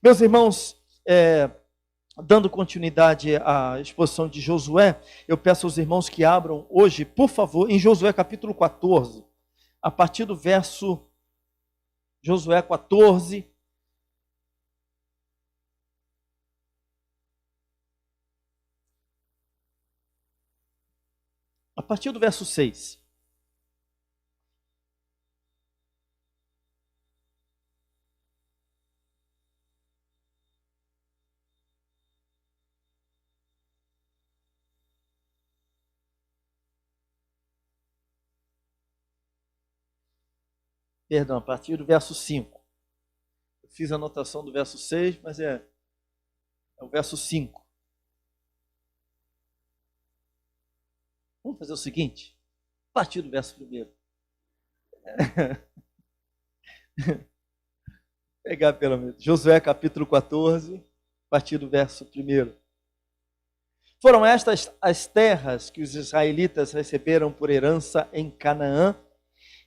Meus irmãos, dando continuidade à exposição de Josué, eu peço aos irmãos que abram hoje, por favor, em Josué capítulo 14, a partir do verso Josué 14, a partir do verso 6. Perdão, a partir do verso 5. Eu fiz a anotação do verso 6, mas é o verso 5. Vamos fazer o seguinte, a partir do verso 1. Pegar pelo menos. Josué capítulo 14, a partir do verso 1. Foram estas as terras que os israelitas receberam por herança em Canaã,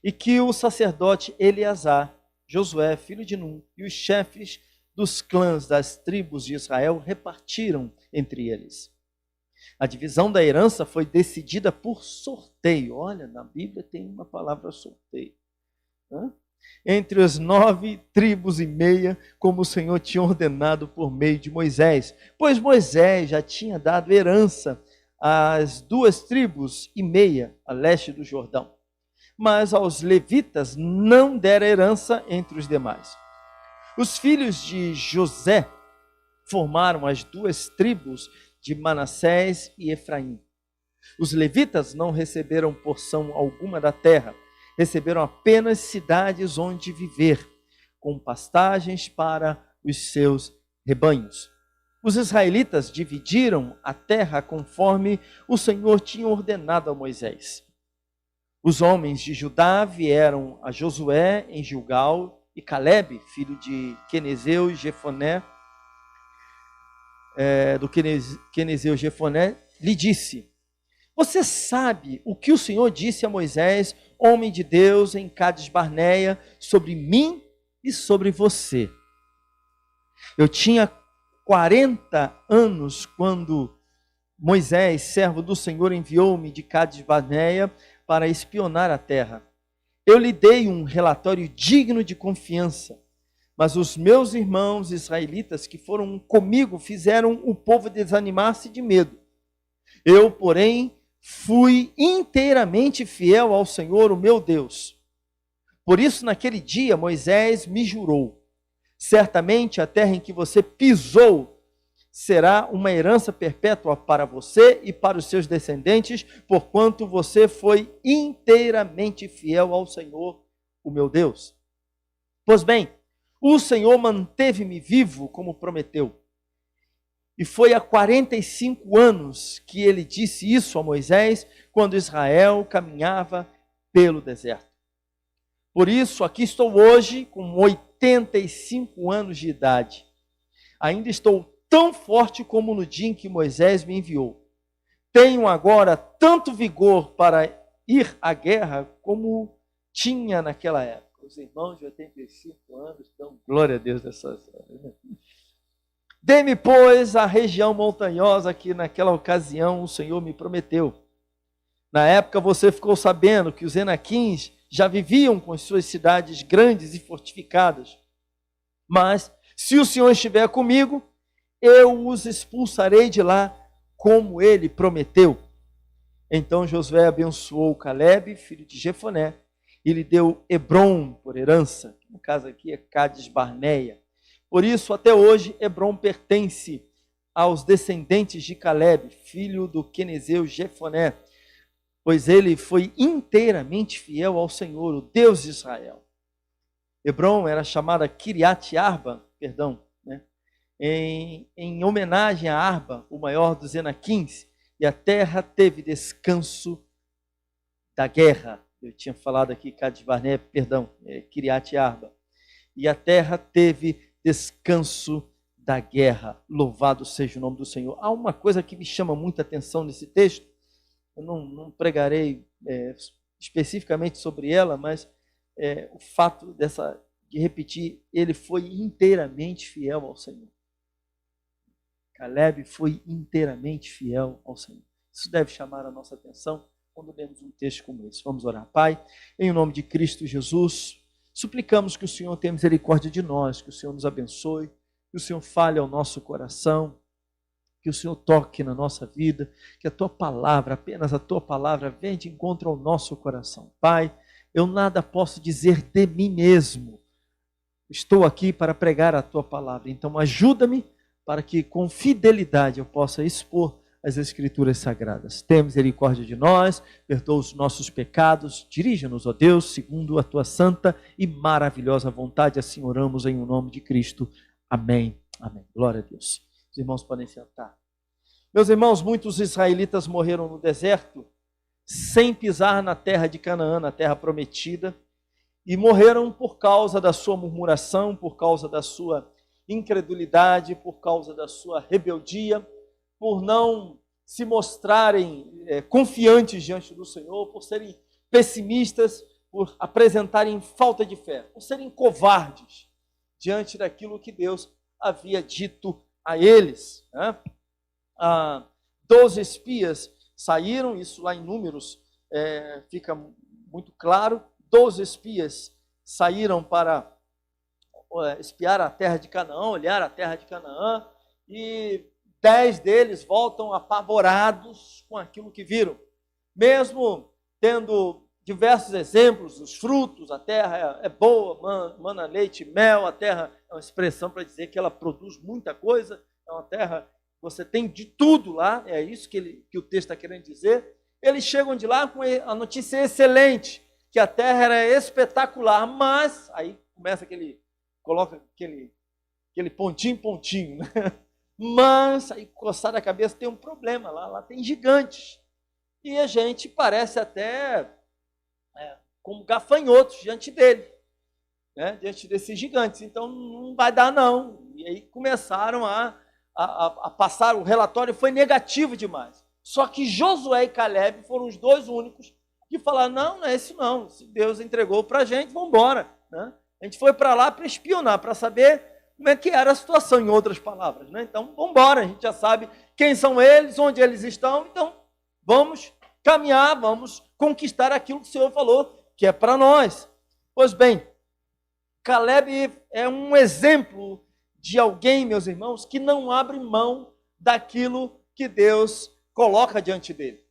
e que o sacerdote Eleazar, Josué, filho de Num, e os chefes dos clãs das tribos de Israel repartiram entre eles. A divisão da herança foi decidida por sorteio. Olha, na Bíblia tem uma palavra sorteio. Entre as 9 tribos e meia, como o Senhor tinha ordenado por meio de Moisés. Pois Moisés já tinha dado herança às 2 tribos e meia a leste do Jordão. Mas aos levitas não dera herança entre os demais. Os filhos de José formaram as 2 tribos de Manassés e Efraim. Os levitas não receberam porção alguma da terra, receberam apenas cidades onde viver, com pastagens para os seus rebanhos. Os israelitas dividiram a terra conforme o Senhor tinha ordenado a Moisés. Os homens de Judá vieram a Josué em Gilgal, e Calebe, filho de Quenezeu e Jefoné, Quenezeu Jefoné, lhe disse: você sabe o que o Senhor disse a Moisés, homem de Deus, em Cades Barneia, sobre mim e sobre você. Eu tinha 40 anos quando Moisés, servo do Senhor, enviou-me de Cades Barneia para espionar a terra. Eu lhe dei um relatório digno de confiança, mas os meus irmãos israelitas que foram comigo fizeram o povo desanimar-se de medo. Eu, porém, fui inteiramente fiel ao Senhor, o meu Deus. Por isso, naquele dia, Moisés me jurou: certamente a terra em que você pisou será uma herança perpétua para você e para os seus descendentes, porquanto você foi inteiramente fiel ao Senhor, o meu Deus. Pois bem, o Senhor manteve-me vivo como prometeu. E foi há 45 anos que ele disse isso a Moisés, quando Israel caminhava pelo deserto. Por isso, aqui estou hoje, com 85 anos de idade. Ainda estou tão forte como no dia em que Moisés me enviou. Tenho agora tanto vigor para ir à guerra como tinha naquela época. Os irmãos de 85 anos dão glória a Deus nessas horas. Dê-me, pois, a região montanhosa que naquela ocasião o Senhor me prometeu. Na época você ficou sabendo que os Enaquins já viviam com as suas cidades grandes e fortificadas. Mas, se o Senhor estiver comigo, eu os expulsarei de lá, como ele prometeu. Então Josué abençoou Calebe, filho de Jefoné, e lhe deu Hebrom por herança. No caso aqui é Cades Barneia. Por isso, até hoje, Hebrom pertence aos descendentes de Calebe, filho do Quenezeu Jefoné, pois ele foi inteiramente fiel ao Senhor, o Deus de Israel. Hebrom era chamada Kiriat Arba, em homenagem a Arba, o maior dos Enaquins, e a terra teve descanso da guerra. Eu tinha falado aqui, Cades Barneia, Kiriat Arba. E a terra teve descanso da guerra. Louvado seja o nome do Senhor. Há uma coisa que me chama muita atenção nesse texto. Eu não pregarei especificamente sobre ela, mas o fato de repetir, ele foi inteiramente fiel ao Senhor. Caleb foi inteiramente fiel ao Senhor. Isso deve chamar a nossa atenção quando lemos um texto como esse. Vamos orar. Pai, em nome de Cristo Jesus, suplicamos que o Senhor tenha misericórdia de nós, que o Senhor nos abençoe, que o Senhor fale ao nosso coração, que o Senhor toque na nossa vida, que a Tua palavra, apenas a Tua palavra, venha de encontro ao nosso coração. Pai, eu nada posso dizer de mim mesmo. Estou aqui para pregar a Tua palavra, então ajuda-me para que com fidelidade eu possa expor as Escrituras Sagradas. Tenha misericórdia de nós, perdoa os nossos pecados, dirija-nos, ó Deus, segundo a Tua santa e maravilhosa vontade. Assim oramos em nome de Cristo. Amém. Amém. Glória a Deus. Os irmãos podem sentar. Meus irmãos, muitos israelitas morreram no deserto, sem pisar na terra de Canaã, na terra prometida, e morreram por causa da sua murmuração, por causa da sua incredulidade, por causa da sua rebeldia, por não se mostrarem confiantes diante do Senhor, por serem pessimistas, por apresentarem falta de fé, por serem covardes diante daquilo que Deus havia dito a eles. 12 espias saíram, isso lá em Números fica muito claro. 12 espias saíram para espiar a terra de Canaã, olhar a terra de Canaã, e 10 deles voltam apavorados com aquilo que viram. Mesmo tendo diversos exemplos, os frutos, a terra é boa, mana leite e mel, a terra é uma expressão para dizer que ela produz muita coisa, é uma terra, você tem de tudo lá, é isso que o texto está querendo dizer. Eles chegam de lá com a notícia excelente, que a terra era espetacular, mas, aí começa coloca aquele pontinho, né? Mas, aí coçar a cabeça, tem um problema, lá tem gigantes, e a gente parece até como gafanhotos diante dele, né? Diante desses gigantes, então não vai dar não. E aí começaram a passar, o relatório foi negativo demais. Só que Josué e Caleb foram os dois únicos que falaram, não é isso não, se Deus entregou para a gente, vamos embora, né? A gente foi para lá para espionar, para saber como é que era a situação, em outras palavras, né? Então, vamos embora, a gente já sabe quem são eles, onde eles estão, então vamos caminhar, vamos conquistar aquilo que o Senhor falou, que é para nós. Pois bem, Caleb é um exemplo de alguém, meus irmãos, que não abre mão daquilo que Deus coloca diante dele.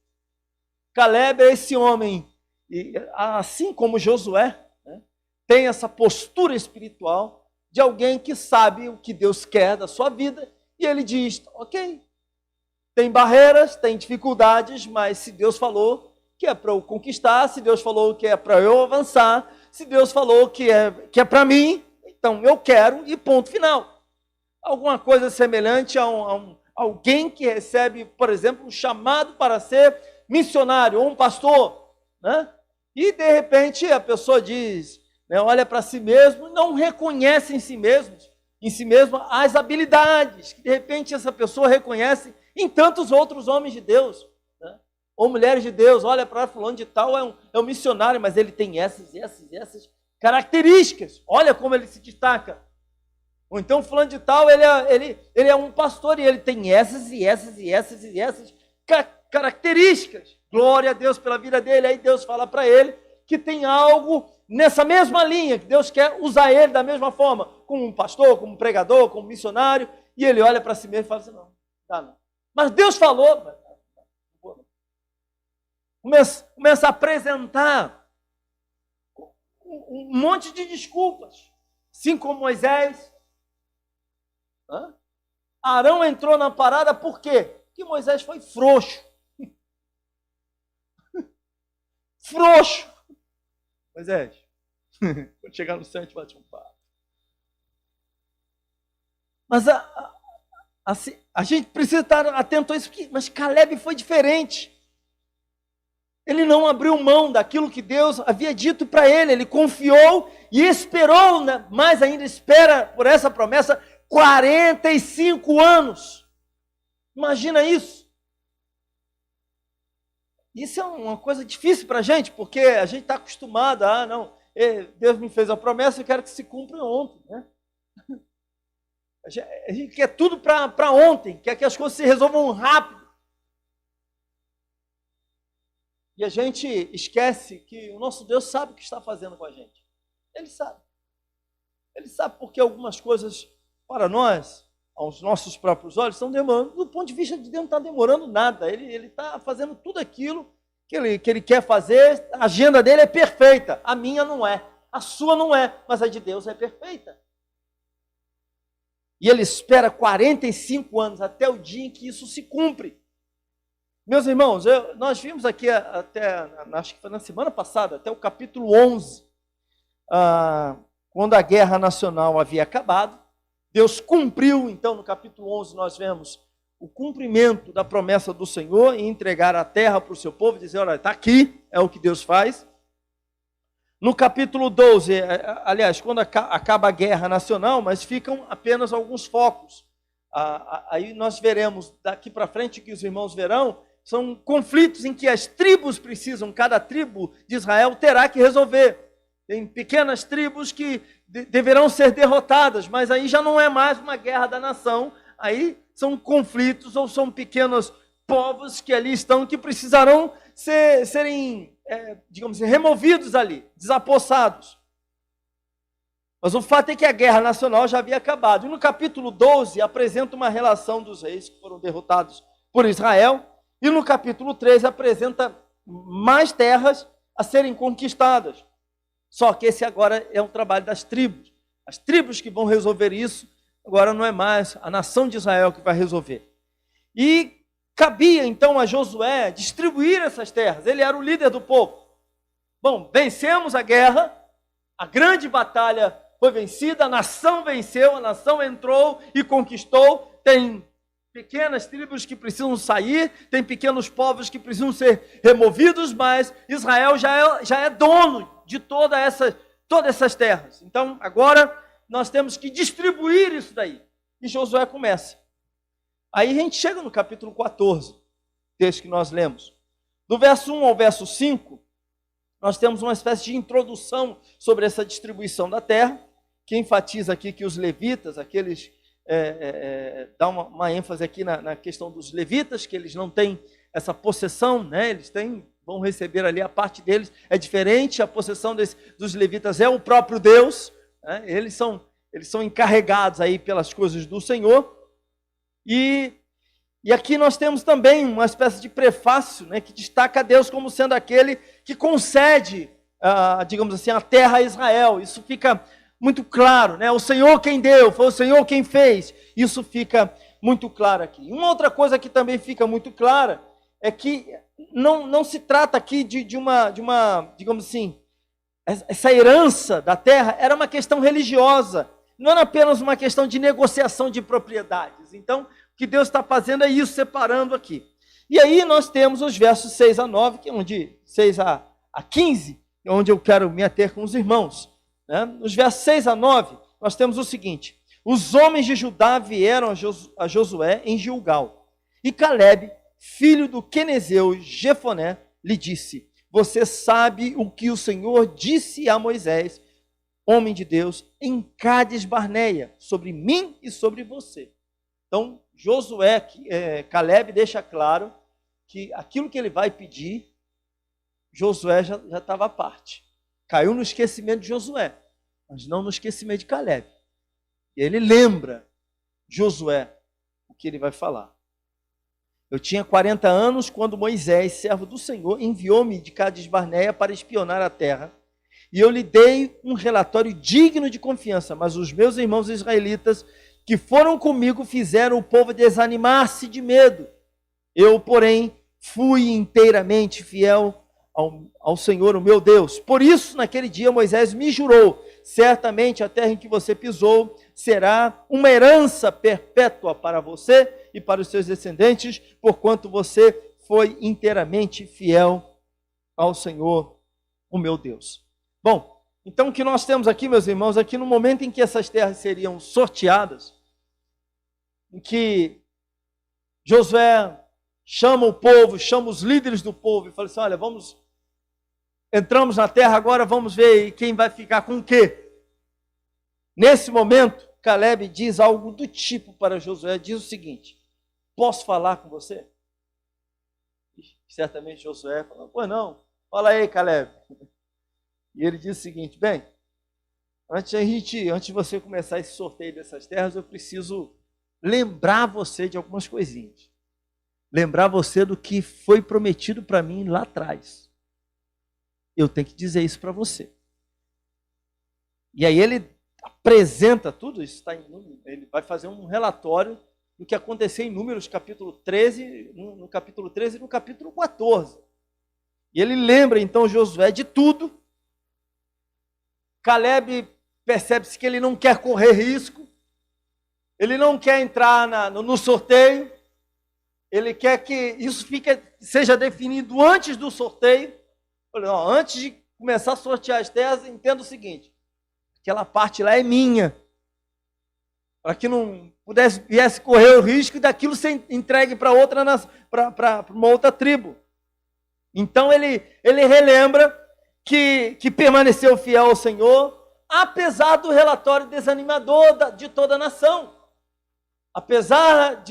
Caleb é esse homem, e assim como Josué, né, tem essa postura espiritual de alguém que sabe o que Deus quer da sua vida, e ele diz, ok, tem barreiras, tem dificuldades, mas se Deus falou que é para eu conquistar, se Deus falou que é para eu avançar, se Deus falou que é para mim, então eu quero e ponto final. Alguma coisa semelhante a alguém que recebe, por exemplo, um chamado para ser missionário ou um pastor, né? E de repente a pessoa diz, né, olha para si mesmo e não reconhece em si mesmo as habilidades que de repente essa pessoa reconhece em tantos outros homens de Deus, né? Ou mulheres de Deus. Olha para fulano de tal, é um missionário, mas ele tem essas características, olha como ele se destaca. Ou então fulano de tal, ele é um pastor e ele tem essas características. Glória a Deus pela vida dele. Aí Deus fala para ele que tem algo nessa mesma linha, que Deus quer usar ele da mesma forma, como um pastor, como um pregador, como um missionário, e ele olha para si mesmo e fala assim, não, dá não. Mas Deus falou, começa a apresentar um monte de desculpas, assim como Moisés. Arão entrou na parada, por quê? Porque Moisés foi frouxo. Frouxo. Moisés, quando chegar no céu, a gente bate um papo. Mas a gente precisa estar atento a isso, mas Caleb foi diferente. Ele não abriu mão daquilo que Deus havia dito para ele, ele confiou e esperou, né? Mais ainda espera por essa promessa 45 anos. Imagina isso. Isso é uma coisa difícil para a gente, porque a gente está acostumado não, Deus me fez a promessa, eu quero que se cumpra ontem, né? A gente quer tudo para ontem, quer que as coisas se resolvam rápido. E a gente esquece que o nosso Deus sabe o que está fazendo com a gente. Ele sabe. Ele sabe porque algumas coisas, para nós, aos nossos próprios olhos, estão demorando. Do ponto de vista de Deus, não está demorando nada. Ele está fazendo tudo aquilo que ele quer fazer. A agenda dele é perfeita. A minha não é. A sua não é. Mas a de Deus é perfeita. E ele espera 45 anos até o dia em que isso se cumpre. Meus irmãos, nós vimos aqui até, acho que foi na semana passada, até o capítulo 11, quando a guerra nacional havia acabado, Deus cumpriu, então no capítulo 11 nós vemos o cumprimento da promessa do Senhor em entregar a terra para o seu povo, dizer, olha, está aqui, é o que Deus faz. No capítulo 12, aliás, quando acaba a guerra nacional, mas ficam apenas alguns focos. Aí nós veremos daqui para frente, que os irmãos verão, são conflitos em que as tribos precisam, cada tribo de Israel terá que resolver. Tem pequenas tribos que deverão ser derrotadas, mas aí já não é mais uma guerra da nação, aí são conflitos ou são pequenos povos que ali estão, que precisarão serem, digamos assim, removidos ali, desapossados. Mas o fato é que a guerra nacional já havia acabado. E no capítulo 12 apresenta uma relação dos reis que foram derrotados por Israel. E no capítulo 13 apresenta mais terras a serem conquistadas. Só que esse agora é um trabalho das tribos. As tribos que vão resolver isso, agora não é mais a nação de Israel que vai resolver. E cabia então a Josué distribuir essas terras. Ele era o líder do povo. Bom, vencemos a guerra, a grande batalha foi vencida, a nação venceu, a nação entrou e conquistou. Tem pequenas tribos que precisam sair, tem pequenos povos que precisam ser removidos, mas Israel já é dono de todas essas terras. Então, agora, nós temos que distribuir isso daí. E Josué começa. Aí a gente chega no capítulo 14, texto que nós lemos. Do verso 1 ao verso 5, nós temos uma espécie de introdução sobre essa distribuição da terra, que enfatiza aqui que os levitas, aqueles... dá uma ênfase aqui na questão dos levitas, que eles não têm essa possessão, né? Eles vão receber ali a parte deles, é diferente, a possessão dos levitas é o próprio Deus, né? Eles são encarregados aí pelas coisas do Senhor, e aqui nós temos também uma espécie de prefácio, né, que destaca Deus como sendo aquele que concede, digamos assim, a terra a Israel. Isso fica muito claro, né? O Senhor quem deu, foi o Senhor quem fez. Isso fica muito claro aqui. Uma outra coisa que também fica muito clara é que não se trata aqui de uma, digamos assim, essa herança da terra era uma questão religiosa, não era apenas uma questão de negociação de propriedades. Então, o que Deus está fazendo é isso, separando aqui. E aí nós temos os versos 6 a 9, que é onde 6 a 15, é onde eu quero me ater com os irmãos. Nos versos 6 a 9, nós temos o seguinte: os homens de Judá vieram a Josué em Gilgal, e Calebe, filho do quenezeu Jefoné, lhe disse: você sabe o que o Senhor disse a Moisés, homem de Deus, em Cádiz Barneia, sobre mim e sobre você. Então, Calebe deixa claro que aquilo que ele vai pedir, Josué já estava à parte. Caiu no esquecimento de Josué, mas não no esquecimento de Calebe. E ele lembra Josué o que ele vai falar. Eu tinha 40 anos quando Moisés, servo do Senhor, enviou-me de Cádiz Barneia para espionar a terra. E eu lhe dei um relatório digno de confiança, mas os meus irmãos israelitas que foram comigo fizeram o povo desanimar-se de medo. Eu, porém, fui inteiramente fiel ao Senhor, o meu Deus. Por isso, naquele dia, Moisés me jurou: certamente a terra em que você pisou será uma herança perpétua para você e para os seus descendentes, porquanto você foi inteiramente fiel ao Senhor, o meu Deus. Bom, então o que nós temos aqui, meus irmãos, aqui no momento em que essas terras seriam sorteadas, em que Josué chama o povo, chama os líderes do povo e fala assim: olha, vamos Entramos na terra, agora vamos ver quem vai ficar com o quê. Nesse momento, Caleb diz algo do tipo para Josué, diz o seguinte: posso falar com você? Certamente Josué falou: pois não, fala aí, Caleb. E ele diz o seguinte: bem, antes de você começar esse sorteio dessas terras, eu preciso lembrar você de algumas coisinhas. Lembrar você do que foi prometido para mim lá atrás. Eu tenho que dizer isso para você. E aí ele apresenta tudo isso, ele vai fazer um relatório do que aconteceu em Números capítulo 13, no capítulo 13 e no capítulo 14. E ele lembra então Josué de tudo. Caleb percebe-se que ele não quer correr risco, ele não quer entrar no sorteio, ele quer que isso seja definido antes do sorteio. Não, antes de começar a sortear as terras, entenda o seguinte: aquela parte lá é minha, para que não viesse correr o risco daquilo ser entregue para uma outra tribo. Então ele relembra que permaneceu fiel ao Senhor, apesar do relatório desanimador de toda a nação. Apesar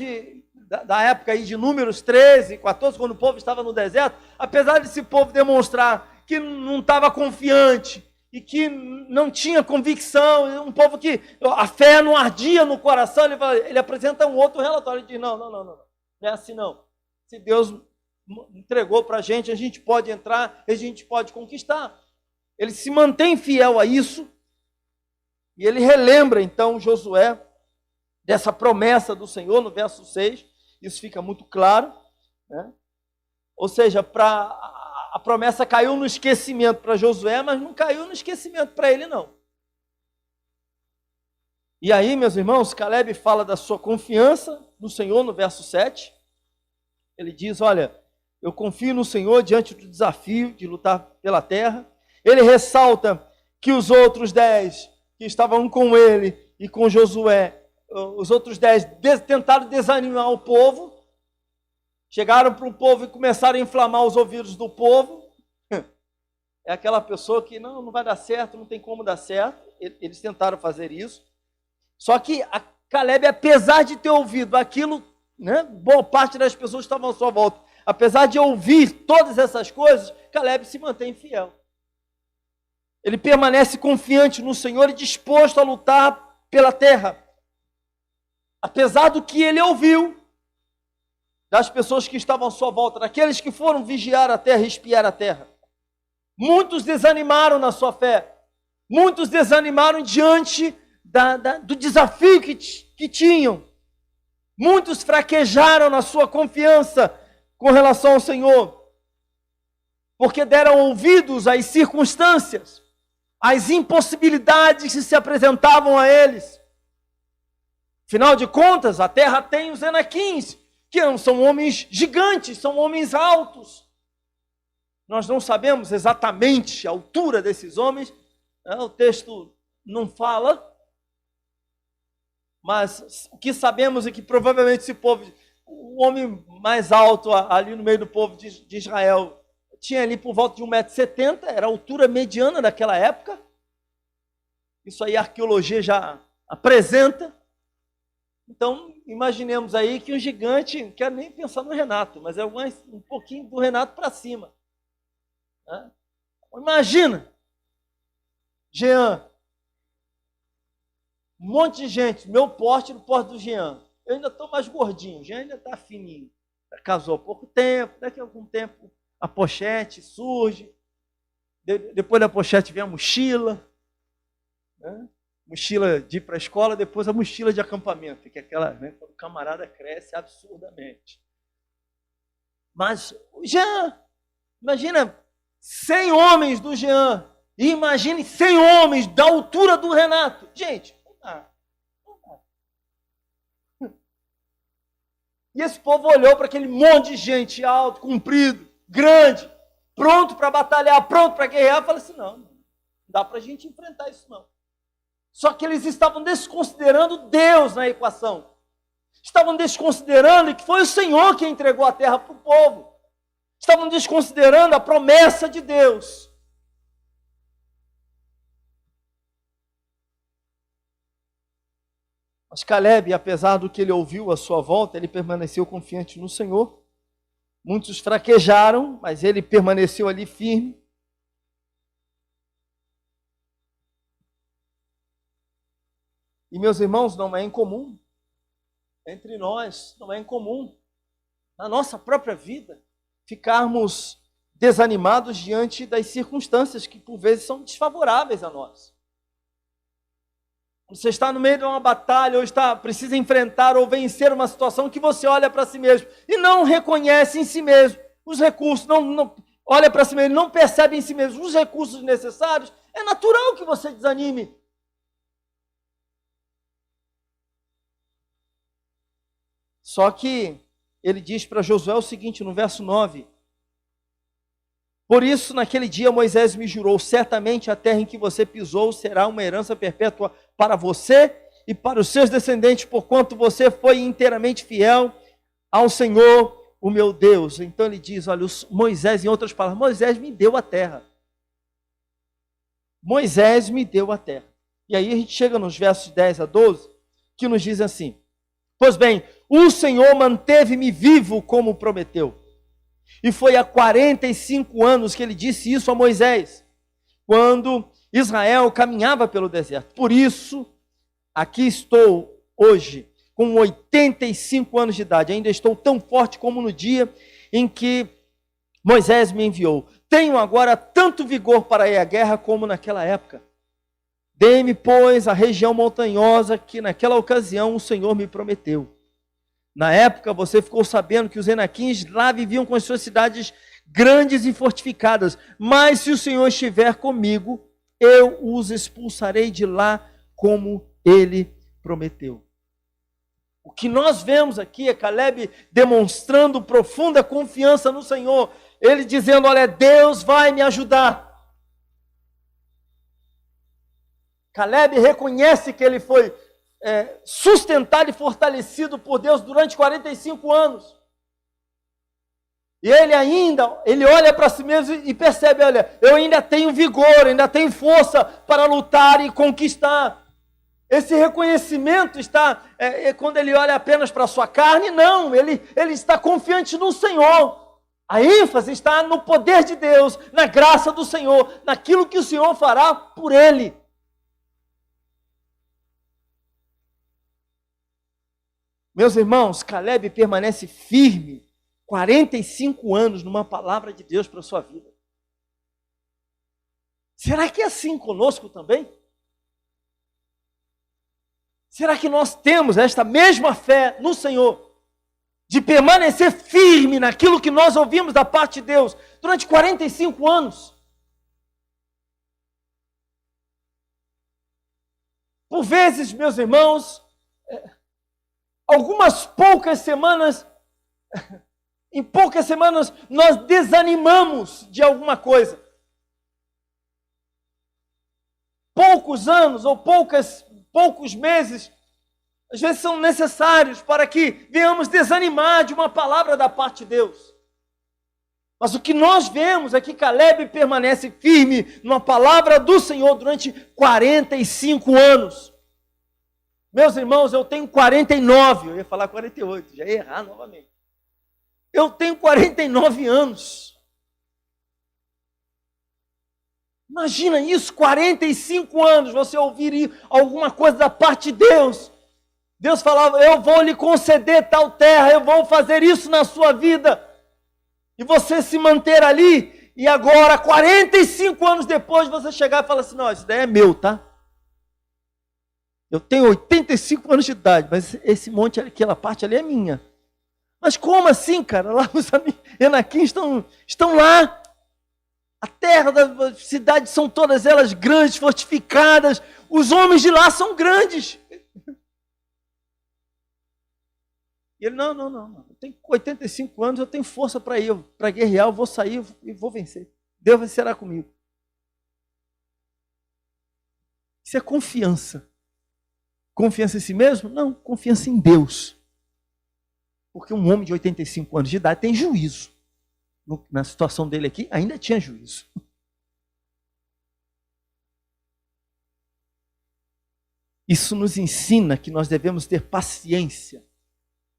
da época aí de Números 13, 14, quando o povo estava no deserto, apesar desse povo demonstrar que não estava confiante e que não tinha convicção, um povo que a fé não ardia no coração, ele apresenta um outro relatório, ele diz: não é assim não. Se Deus entregou para a gente pode entrar, a gente pode conquistar. Ele se mantém fiel a isso, e ele relembra então Josué dessa promessa do Senhor no verso 6, isso fica muito claro, né? Ou seja, a promessa caiu no esquecimento para Josué, mas não caiu no esquecimento para ele não. E aí, meus irmãos, Caleb fala da sua confiança no Senhor no verso 7, ele diz: olha, eu confio no Senhor diante do desafio de lutar pela terra. Ele ressalta que os outros 10 que estavam com ele e com Josué, os outros 10 tentaram desanimar o povo, chegaram para o povo e começaram a inflamar os ouvidos do povo. É aquela pessoa que não vai dar certo, não tem como dar certo. Eles tentaram fazer isso. Só que a Caleb, apesar de ter ouvido aquilo, né, boa parte das pessoas estavam à sua volta, apesar de ouvir todas essas coisas, Caleb se mantém fiel. Ele permanece confiante no Senhor e disposto a lutar pela terra. Apesar do que ele ouviu das pessoas que estavam à sua volta, daqueles que foram vigiar a terra e espiar a terra. Muitos desanimaram na sua fé. Muitos desanimaram diante do desafio que tinham. Muitos fraquejaram na sua confiança com relação ao Senhor, porque deram ouvidos às circunstâncias, às impossibilidades que se apresentavam a eles. Afinal de contas, a terra tem os Enaquins, que não são homens gigantes, são homens altos. Nós não sabemos exatamente a altura desses homens, né? O texto não fala, mas o que sabemos é que provavelmente esse povo, o homem mais alto ali no meio do povo de Israel, tinha ali por volta de 1,70 m, era a altura mediana daquela época. Isso aí a arqueologia já apresenta. Então, imaginemos aí que um gigante, não quero nem pensar no Renato, mas é um pouquinho do Renato para cima. Né? Imagina, Jean, um monte de gente, meu porte no porte do Jean. Eu ainda estou mais gordinho, o Jean ainda está fininho. Casou há pouco tempo, daqui a algum tempo a pochete surge. Depois da pochete vem a mochila, né? Mochila de ir para a escola, depois a mochila de acampamento, que é aquela, né, quando o camarada cresce absurdamente. Mas o Jean, imagina 100 homens do Jean, e imagine 100 homens da altura do Renato. Gente, não dá. E esse povo olhou para aquele monte de gente alto, comprido, grande, pronto para batalhar, pronto para guerrear, e falou assim: não dá para a gente enfrentar isso não. Só que eles estavam desconsiderando Deus na equação. Estavam desconsiderando que foi o Senhor que entregou a terra para o povo. Estavam desconsiderando a promessa de Deus. Mas Caleb, apesar do que ele ouviu à sua volta, ele permaneceu confiante no Senhor. Muitos fraquejaram, mas ele permaneceu ali firme. E meus irmãos, não é incomum, entre nós, não é incomum, na nossa própria vida, ficarmos desanimados diante das circunstâncias que por vezes são desfavoráveis a nós. Você está no meio de uma batalha, ou precisa enfrentar ou vencer uma situação que você olha para si mesmo e não reconhece em si mesmo os recursos, não olha para si mesmo, não percebe em si mesmo os recursos necessários, é natural que você desanime. Só que ele diz para Josué o seguinte, no verso 9: por isso, naquele dia, Moisés me jurou, certamente a terra em que você pisou será uma herança perpétua para você e para os seus descendentes, porquanto você foi inteiramente fiel ao Senhor, o meu Deus. Então ele diz, olha, Moisés, em outras palavras, Moisés me deu a terra. Moisés me deu a terra. E aí a gente chega nos versos 10 a 12, que nos diz assim: pois bem, o Senhor manteve-me vivo como prometeu. E foi há 45 anos que ele disse isso a Moisés, quando Israel caminhava pelo deserto. Por isso, aqui estou hoje, com 85 anos de idade. Ainda estou tão forte como no dia em que Moisés me enviou. Tenho agora tanto vigor para ir à guerra como naquela época. Dê-me, pois, a região montanhosa que naquela ocasião o Senhor me prometeu. Na época você ficou sabendo que os Enaquins lá viviam com as suas cidades grandes e fortificadas. Mas se o Senhor estiver comigo, eu os expulsarei de lá como ele prometeu. O que nós vemos aqui é Caleb demonstrando profunda confiança no Senhor. Ele dizendo, olha, Deus vai me ajudar. Caleb reconhece que ele foi sustentado e fortalecido por Deus durante 45 anos. E ele olha para si mesmo e percebe, olha, eu ainda tenho vigor, ainda tenho força para lutar e conquistar. Esse reconhecimento está, quando ele olha apenas para a sua carne, não, ele está confiante no Senhor. A ênfase está no poder de Deus, na graça do Senhor, naquilo que o Senhor fará por ele. Meus irmãos, Caleb permanece firme 45 anos numa palavra de Deus para a sua vida. Será que é assim conosco também? Será que nós temos esta mesma fé no Senhor, de permanecer firme naquilo que nós ouvimos da parte de Deus durante 45 anos? Por vezes, meus irmãos, algumas poucas semanas, em poucas semanas, nós desanimamos de alguma coisa. Poucos anos ou poucos meses, às vezes são necessários para que venhamos desanimar de uma palavra da parte de Deus. Mas o que nós vemos é que Caleb permanece firme numa palavra do Senhor durante 45 anos. Meus irmãos, eu tenho 49, eu ia falar 48, já ia errar novamente. Eu tenho 49 anos. Imagina isso, 45 anos, você ouvir alguma coisa da parte de Deus. Deus falava, eu vou lhe conceder tal terra, eu vou fazer isso na sua vida. E você se manter ali, e agora, 45 anos depois, você chegar e falar assim, não, isso daí é meu, tá? Eu tenho 85 anos de idade, mas esse monte, aquela parte ali é minha. Mas como assim, cara? Lá os Enaquins estão lá. A terra da cidade são todas elas grandes, fortificadas. Os homens de lá são grandes. E ele, não. Eu tenho 85 anos, eu tenho força para ir, para guerrear, eu vou sair e vou vencer. Deus vencerá comigo. Isso é confiança. Confiança em si mesmo? Não, confiança em Deus. Porque um homem de 85 anos de idade tem juízo. Na situação dele aqui, ainda tinha juízo. Isso nos ensina que nós devemos ter paciência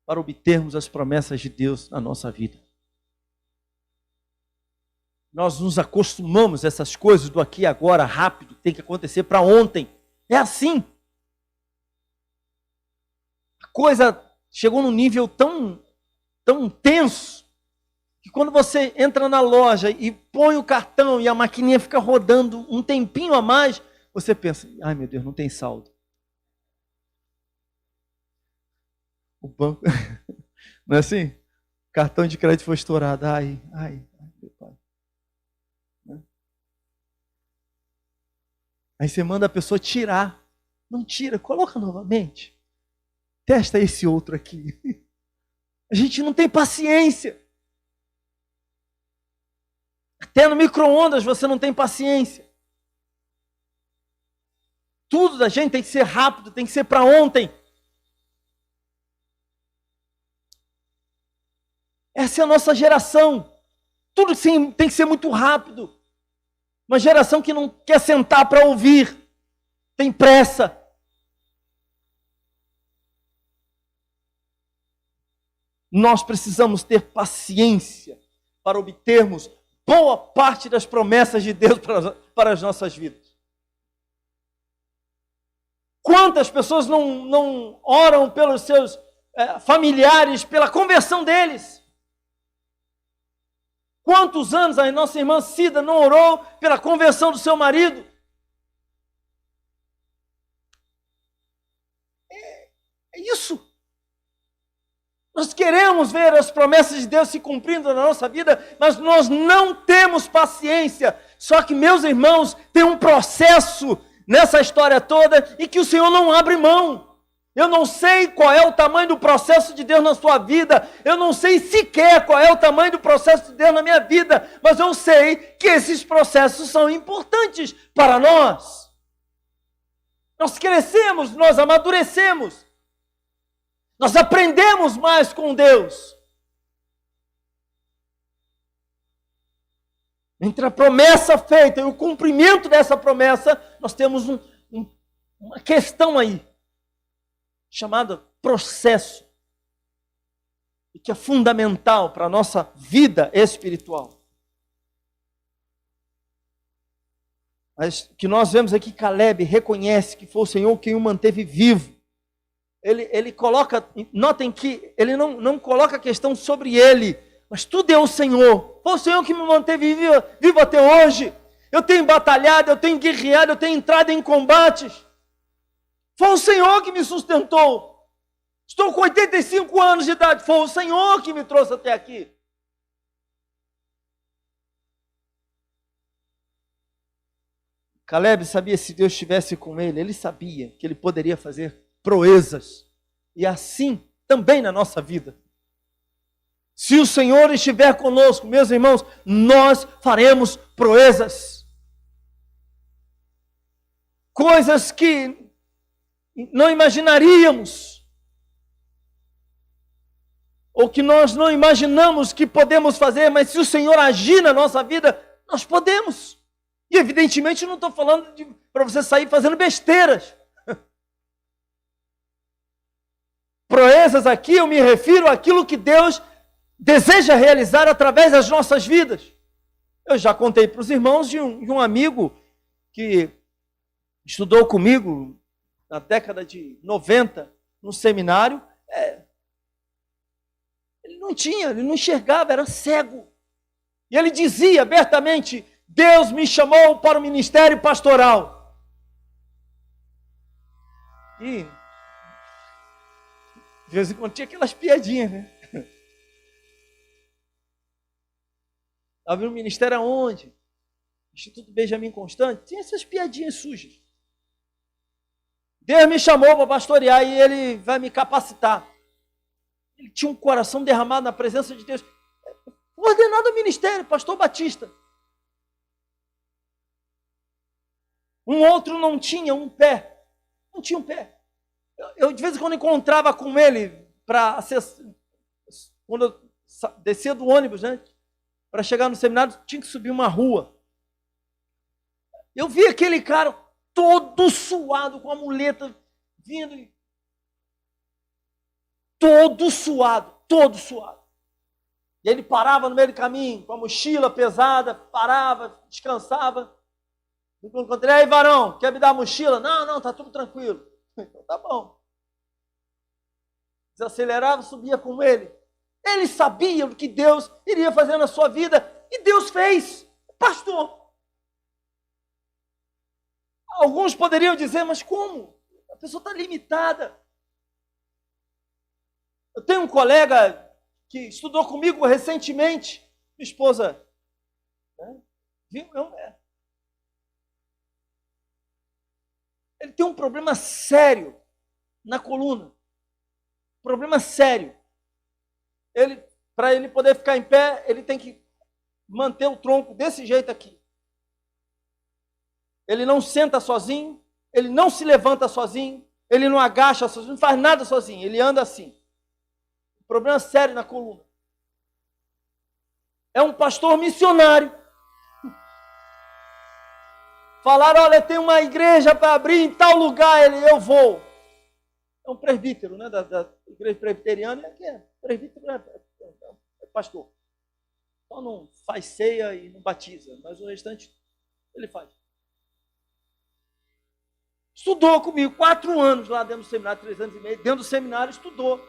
para obtermos as promessas de Deus na nossa vida. Nós nos acostumamos a essas coisas do aqui e agora, rápido, tem que acontecer para ontem. É assim. A coisa chegou num nível tão tenso, que quando você entra na loja e põe o cartão e a maquininha fica rodando um tempinho a mais, você pensa, ai meu Deus, não tem saldo. O banco, não é assim? O cartão de crédito foi estourado, ai, meu pai. Aí você manda a pessoa tirar. Não tira, coloca novamente. Testa esse outro aqui. A gente não tem paciência. Até no micro-ondas você não tem paciência. Tudo da gente tem que ser rápido, tem que ser para ontem. Essa é a nossa geração. Tudo sim, tem que ser muito rápido. Uma geração que não quer sentar para ouvir. Tem pressa. Nós precisamos ter paciência para obtermos boa parte das promessas de Deus para as nossas vidas. Quantas pessoas não oram pelos seus familiares, pela conversão deles? Quantos anos a nossa irmã Cida não orou pela conversão do seu marido? É isso. Nós queremos ver as promessas de Deus se cumprindo na nossa vida, mas nós não temos paciência. Só que, meus irmãos, tem um processo nessa história toda e que o Senhor não abre mão. Eu não sei qual é o tamanho do processo de Deus na sua vida, eu não sei sequer qual é o tamanho do processo de Deus na minha vida, mas eu sei que esses processos são importantes para nós. Nós crescemos, nós amadurecemos, nós aprendemos mais com Deus. Entre a promessa feita e o cumprimento dessa promessa, nós temos uma questão aí, chamada processo, e que é fundamental para a nossa vida espiritual. Mas que nós vemos aqui, Caleb reconhece que foi o Senhor quem o manteve vivo. Ele coloca, notem que ele não coloca a questão sobre ele, mas tudo é o Senhor. Foi o Senhor que me manteve vivo até hoje. Eu tenho batalhado, eu tenho guerreado, eu tenho entrado em combates. Foi o Senhor que me sustentou. Estou com 85 anos de idade. Foi o Senhor que me trouxe até aqui. Caleb sabia se Deus estivesse com ele. Ele sabia que ele poderia fazer proezas. E assim também na nossa vida. Se o Senhor estiver conosco, meus irmãos, nós faremos proezas. Coisas que não imaginaríamos, ou que nós não imaginamos que podemos fazer, mas se o Senhor agir na nossa vida, nós podemos. E evidentemente não estou falando para você sair fazendo besteiras. Proezas aqui eu me refiro àquilo que Deus deseja realizar através das nossas vidas. Eu já contei para os irmãos de um amigo que estudou comigo na década de 90, no seminário. Ele não enxergava, era cego. E ele dizia abertamente, Deus me chamou para o ministério pastoral. E de vez em quando tinha aquelas piadinhas, né? Estava no ministério aonde? Instituto Benjamin Constant. Tinha essas piadinhas sujas. Deus me chamou para pastorear e Ele vai me capacitar. Ele tinha um coração derramado na presença de Deus. Ordenado ao ministério, pastor Batista. Um outro não tinha um pé. Não tinha um pé. Eu de vez em quando encontrava com ele para acessar. Quando eu descia do ônibus, né? Para chegar no seminário, tinha que subir uma rua. Eu vi aquele cara todo suado, com a muleta, vindo e todo suado, todo suado. E ele parava no meio do caminho, com a mochila pesada, parava, descansava. Encontrei, aí, varão, quer me dar a mochila? Não, tá tudo tranquilo. Então tá bom. Desacelerava, subia com ele. Ele sabia o que Deus iria fazer na sua vida, e Deus fez. Pastor. Alguns poderiam dizer, mas como? A pessoa está limitada. Eu tenho um colega que estudou comigo recentemente, minha esposa, né? Viu? Ele tem um problema sério na coluna. Problema sério. Para ele poder ficar em pé, ele tem que manter o tronco desse jeito aqui. Ele não senta sozinho, ele não se levanta sozinho, ele não agacha sozinho, não faz nada sozinho, ele anda assim. Problema sério na coluna. É um pastor missionário. Falaram, olha, tem uma igreja para abrir em tal lugar, eu vou. É um presbítero, né, da igreja presbiteriana, que é presbítero, é pastor. Só não faz ceia e não batiza, mas o restante ele faz. Estudou comigo 4 anos lá dentro do seminário, 3 anos e meio, dentro do seminário estudou.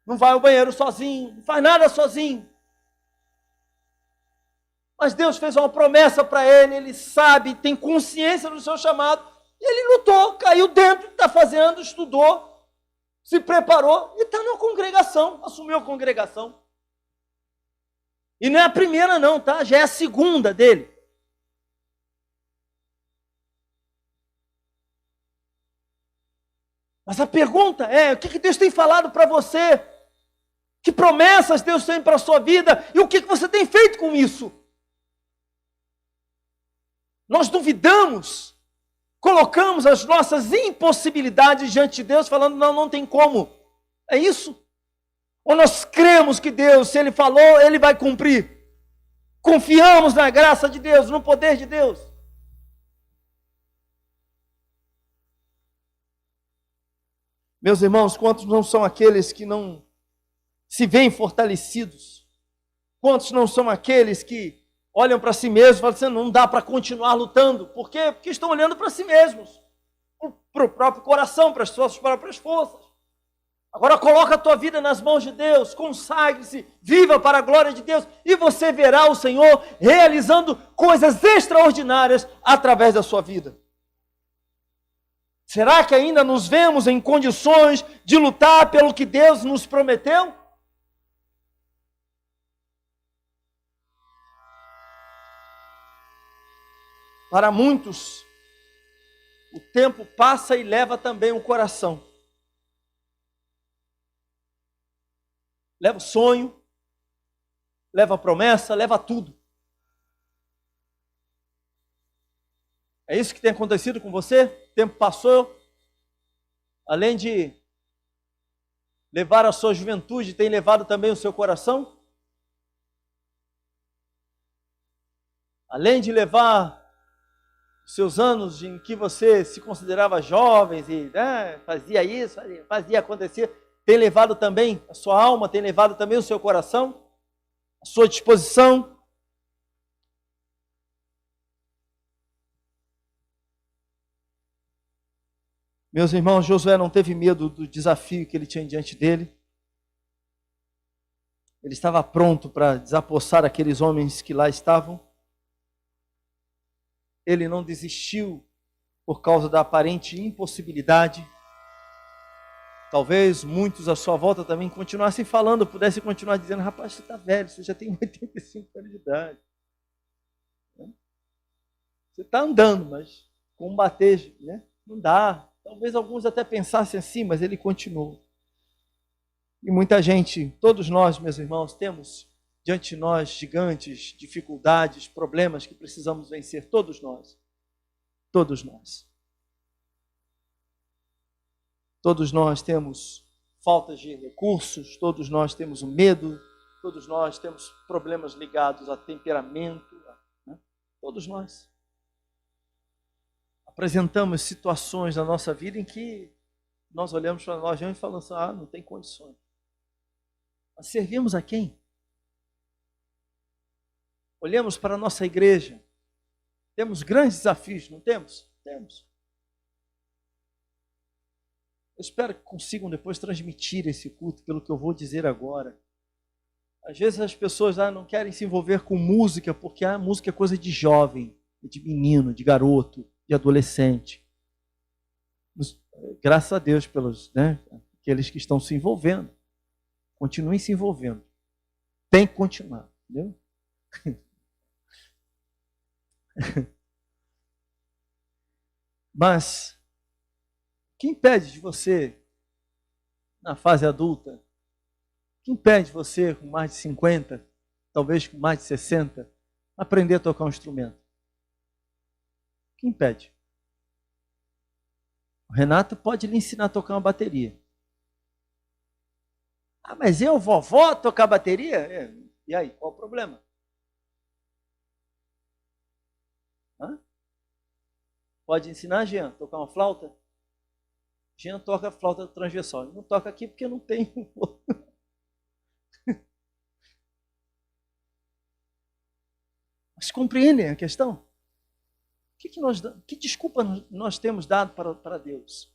Não vai ao banheiro sozinho, não faz nada sozinho. Mas Deus fez uma promessa para ele, ele sabe, tem consciência do seu chamado, e ele lutou, caiu dentro, está fazendo, estudou, se preparou, e está numa congregação, assumiu a congregação. E não é a primeira não, tá? Já é a segunda dele. Mas a pergunta é, o que Deus tem falado para você? Que promessas Deus tem para a sua vida? E o que você tem feito com isso? Nós duvidamos, colocamos as nossas impossibilidades diante de Deus, falando, não tem como. É isso? Ou nós cremos que Deus, se Ele falou, Ele vai cumprir? Confiamos na graça de Deus, no poder de Deus? Meus irmãos, quantos não são aqueles que não se veem fortalecidos? Quantos não são aqueles que olham para si mesmos e falam assim, não dá para continuar lutando? Por quê? Porque estão olhando para si mesmos, para o próprio coração, para as suas próprias forças. Agora coloca a tua vida nas mãos de Deus, consagre-se, viva para a glória de Deus, e você verá o Senhor realizando coisas extraordinárias através da sua vida. Será que ainda nos vemos em condições de lutar pelo que Deus nos prometeu? Para muitos, o tempo passa e leva também o coração. Leva o sonho, leva a promessa, leva tudo. É isso que tem acontecido com você? O tempo passou, além de levar a sua juventude, tem levado também o seu coração? Além de levar os seus anos em que você se considerava jovem e fazia isso, fazia acontecer, tem levado também a sua alma, tem levado também o seu coração, a sua disposição? Meus irmãos, Josué não teve medo do desafio que ele tinha diante dele. Ele estava pronto para desapossar aqueles homens que lá estavam. Ele não desistiu por causa da aparente impossibilidade. Talvez muitos à sua volta também continuassem falando, pudessem continuar dizendo, rapaz, você está velho, você já tem 85 anos de idade. Você está andando, mas combater, né? Não dá. Talvez alguns até pensassem assim, mas ele continuou. E muita gente, todos nós, meus irmãos, temos diante de nós gigantes, dificuldades, problemas que precisamos vencer, todos nós. Todos nós. Todos nós temos faltas de recursos, todos nós temos o medo, todos nós temos problemas ligados a temperamento, né? Todos nós. A apresentamos situações na nossa vida em que nós olhamos para nós mesmos e falamos assim, não tem condições. Mas servimos a quem? Olhamos para a nossa igreja. Temos grandes desafios, não temos? Temos. Eu espero que consigam depois transmitir esse culto pelo que eu vou dizer agora. Às vezes as pessoas não querem se envolver com música, porque a música é coisa de jovem, de menino, de garoto, de adolescente. Mas, graças a Deus pelos, aqueles que estão se envolvendo. Continuem se envolvendo. Tem que continuar, entendeu? Mas o que impede de você, na fase adulta, o que impede você, com mais de 50, talvez com mais de 60, aprender a tocar um instrumento? O que impede? O Renato pode lhe ensinar a tocar uma bateria. Mas eu, vovó, tocar bateria? E aí, qual o problema? Pode ensinar, Jean, a tocar uma flauta? Jean toca flauta transversal. Ele não toca aqui porque não tem. Mas compreendem a questão? Que desculpa nós temos dado para Deus?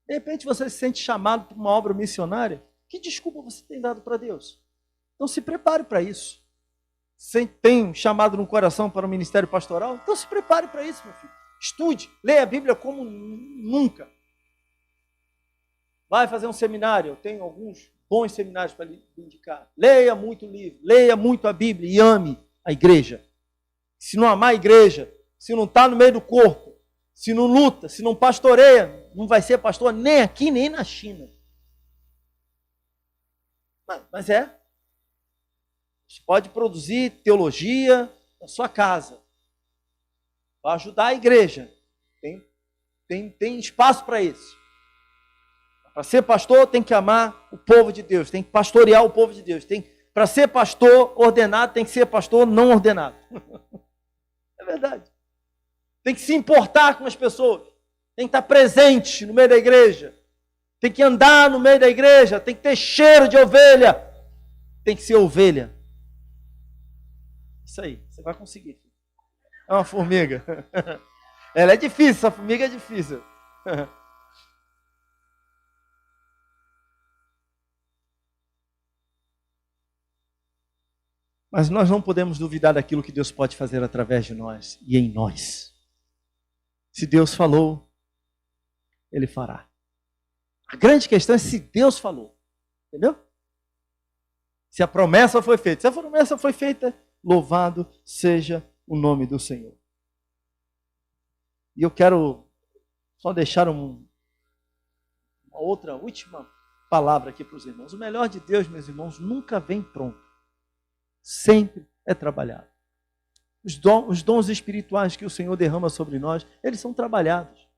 De repente você se sente chamado para uma obra missionária. Que desculpa você tem dado para Deus? Então se prepare para isso. Você tem um chamado no coração para o ministério pastoral? Então se prepare para isso, meu filho. Estude, leia a Bíblia como nunca. Vai fazer um seminário. Eu tenho alguns bons seminários para lhe indicar. Leia muito o livro, leia muito a Bíblia e ame a igreja. Se não amar a igreja, se não está no meio do corpo, se não luta, se não pastoreia, não vai ser pastor nem aqui, nem na China. Mas você pode produzir teologia na sua casa. Vai ajudar a igreja. Tem espaço para isso. Para ser pastor, tem que amar o povo de Deus. Tem que pastorear o povo de Deus. Para ser pastor ordenado, tem que ser pastor não ordenado. É verdade. Tem que se importar com as pessoas. Tem que estar presente no meio da igreja. Tem que andar no meio da igreja. Tem que ter cheiro de ovelha. Tem que ser ovelha. Isso aí, você vai conseguir. É uma formiga. Ela é difícil, essa formiga é difícil. Mas nós não podemos duvidar daquilo que Deus pode fazer através de nós e em nós. Se Deus falou, Ele fará. A grande questão é se Deus falou. Entendeu? Se a promessa foi feita. Se a promessa foi feita, louvado seja o nome do Senhor. E eu quero só deixar uma outra última palavra aqui para os irmãos. O melhor de Deus, meus irmãos, nunca vem pronto. Sempre é trabalhado. Os dons espirituais que o Senhor derrama sobre nós, eles são trabalhados.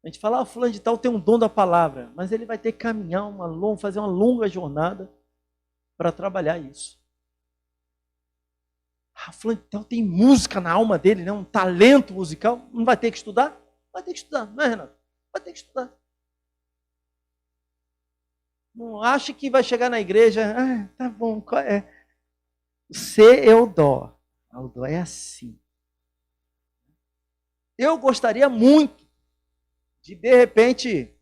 A gente fala, fulano de tal tem um dom da palavra, mas ele vai ter que caminhar fazer uma longa jornada para trabalhar isso. Fulano de tal tem música na alma dele, um talento musical, não vai ter que estudar? Vai ter que estudar, não é, Renato? Vai ter que estudar. Não ache que vai chegar na igreja, tá bom, qual é? O C é o dó. O dó é assim. Eu gostaria muito de repente,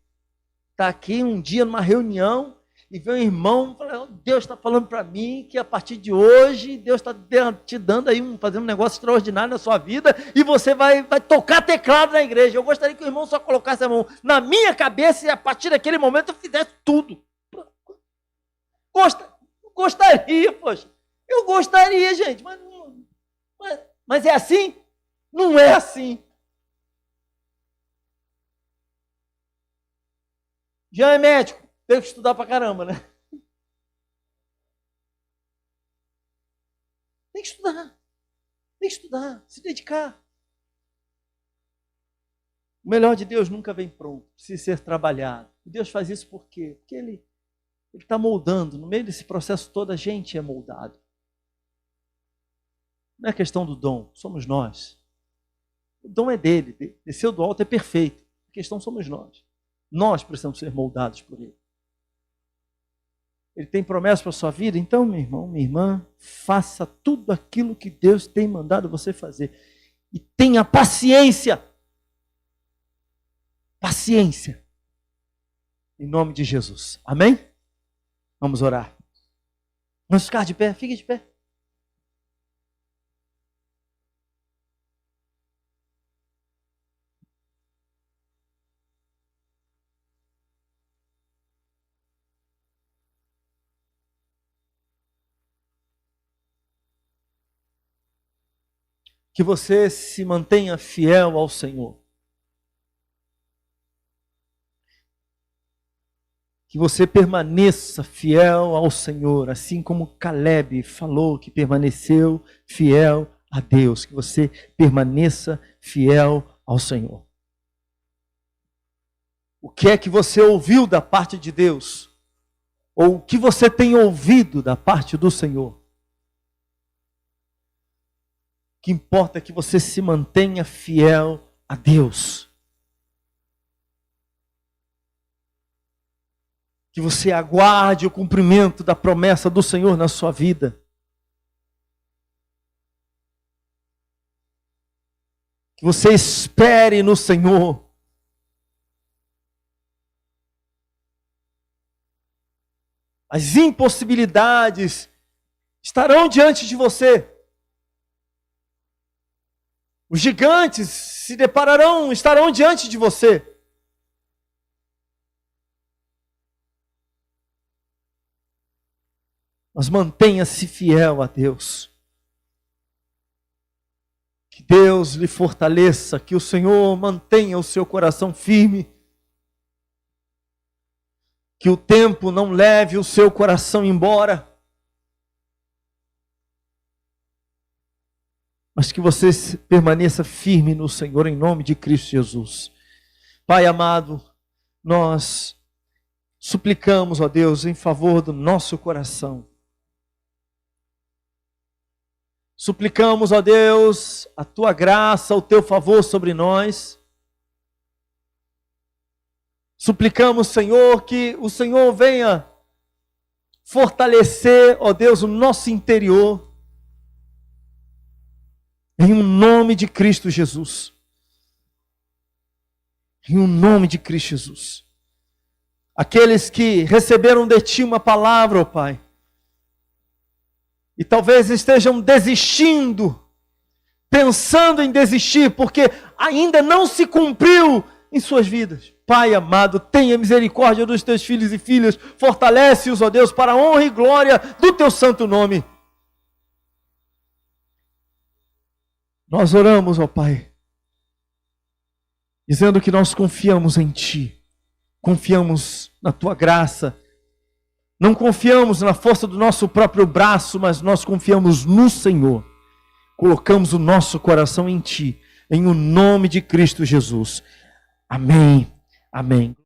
estar aqui um dia numa reunião e ver um irmão falar, Deus está falando para mim que a partir de hoje Deus está te dando aí, fazendo um negócio extraordinário na sua vida e você vai tocar teclado na igreja. Eu gostaria que o irmão só colocasse a mão na minha cabeça e a partir daquele momento eu fizesse tudo. Gostaria, poxa. Eu gostaria, gente, mas é assim? Não é assim. Já é médico, teve que estudar pra caramba, né? Tem que estudar, se dedicar. O melhor de Deus nunca vem pronto, precisa ser trabalhado. E Deus faz isso por quê? Porque Ele está moldando, no meio desse processo todo a gente é moldado. Não é questão do dom, somos nós. O dom é dele, desceu do alto, é perfeito. A questão somos nós. Nós precisamos ser moldados por ele. Ele tem promessa para a sua vida? Então, meu irmão, minha irmã, faça tudo aquilo que Deus tem mandado você fazer. E tenha paciência. Paciência. Em nome de Jesus. Amém? Vamos orar. Vamos ficar de pé, fique de pé. Que você se mantenha fiel ao Senhor. Que você permaneça fiel ao Senhor, assim como Caleb falou que permaneceu fiel a Deus. Que você permaneça fiel ao Senhor. O que é que você ouviu da parte de Deus? Ou o que você tem ouvido da parte do Senhor? O que importa é que você se mantenha fiel a Deus. Que você aguarde o cumprimento da promessa do Senhor na sua vida. Que você espere no Senhor. As impossibilidades estarão diante de você. Os gigantes se depararão, estarão diante de você. Mas mantenha-se fiel a Deus. Que Deus lhe fortaleça, que o Senhor mantenha o seu coração firme. Que o tempo não leve o seu coração embora. Mas que você permaneça firme no Senhor, em nome de Cristo Jesus. Pai amado, nós suplicamos, ó Deus, em favor do nosso coração. Suplicamos, ó Deus, a Tua graça, o Teu favor sobre nós. Suplicamos, Senhor, que o Senhor venha fortalecer, ó Deus, o nosso interior. Em um nome de Cristo Jesus. Em um nome de Cristo Jesus. Aqueles que receberam de Ti uma palavra, ó Pai, e talvez estejam desistindo, pensando em desistir, porque ainda não se cumpriu em suas vidas. Pai amado, tenha misericórdia dos Teus filhos e filhas, fortalece-os, ó Deus, para a honra e glória do Teu santo nome. Nós oramos, ó Pai, dizendo que nós confiamos em Ti, confiamos na Tua graça, não confiamos na força do nosso próprio braço, mas nós confiamos no Senhor, colocamos o nosso coração em Ti, em o nome de Cristo Jesus. Amém, amém.